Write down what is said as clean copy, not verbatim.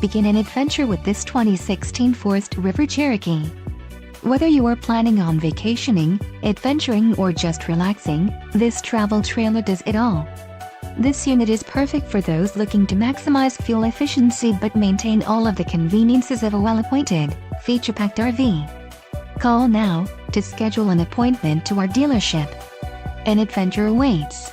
Begin an adventure with this 2016 Forest River Cherokee. Whether you are planning on vacationing, adventuring, or just relaxing, this travel trailer does it all. This unit is perfect for those looking to maximize fuel efficiency but maintain all of the conveniences of a well-appointed, feature-packed RV. Call now to schedule an appointment to our dealership. An adventure awaits.